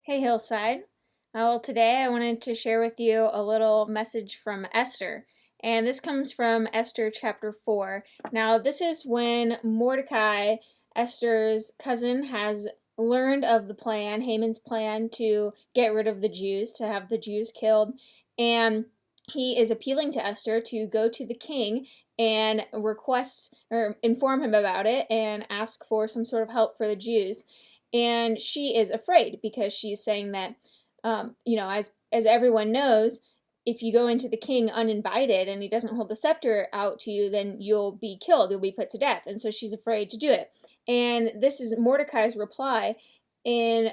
Hey Hillside. Well, today I wanted to share with you a little message from Esther. And this comes from Esther chapter 4. Now, this is when Mordecai, Esther's cousin, has learned of the plan, Haman's plan to get rid of the Jews, to have the Jews killed. And he is appealing to Esther to go to the king and request or inform him about it and ask for some sort of help for the Jews. And she is afraid because she's saying that, as everyone knows, if you go into the king uninvited and he doesn't hold the scepter out to you, then you'll be killed. You'll be put to death. And so she's afraid to do it. And this is Mordecai's reply in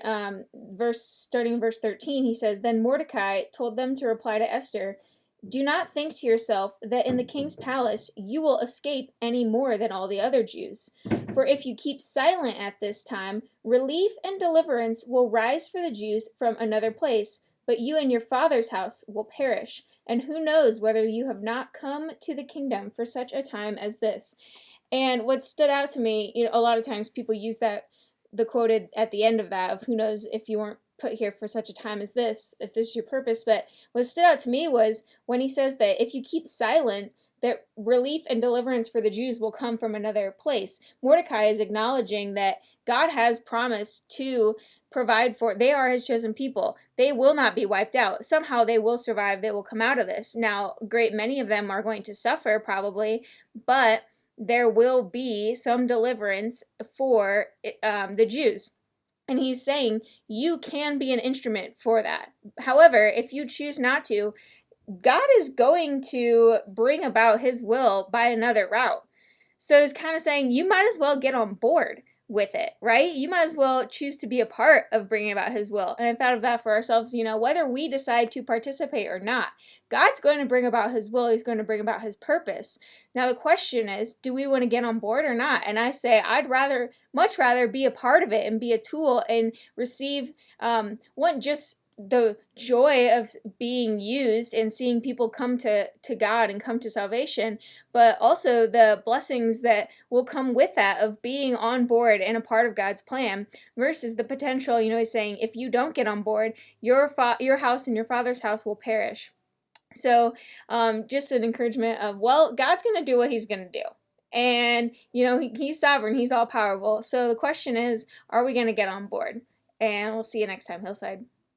starting in verse 13. He says, "Then Mordecai told them to reply to Esther, 'Do not think to yourself that in the king's palace you will escape any more than all the other Jews. For if you keep silent at this time, relief and deliverance will rise for the Jews from another place, but you and your father's house will perish. And who knows whether you have not come to the kingdom for such a time as this?'" And what stood out to me, a lot of times people use the quoted at the end of that, of "Who knows if you weren't put here for such a time as this, if this is your purpose." But what stood out to me was when he says that if you keep silent, that relief and deliverance for the Jews will come from another place. Mordecai is acknowledging that God has promised to provide for, they are his chosen people. They will not be wiped out. Somehow they will survive. They will come out of this. Now, a great many of them are going to suffer probably, but there will be some deliverance for the Jews. And he's saying you can be an instrument for that. However, if you choose not to, God is going to bring about his will by another route. So he's kind of saying you might as well get on board with it, right? You might as well choose to be a part of bringing about his will. And I thought of that for ourselves, whether we decide to participate or not, God's going to bring about his will. He's going to bring about his purpose. Now the question is, do we want to get on board or not? And I say much rather be a part of it and be a tool and receive just the joy of being used and seeing people come to God and come to salvation, but also the blessings that will come with that of being on board and a part of God's plan, versus the potential, he's saying if you don't get on board, your house and your father's house will perish. So just an encouragement of, well, God's going to do what he's going to do. And, he's sovereign. He's all powerful. So the question is, are we going to get on board? And we'll see you next time, Hillside.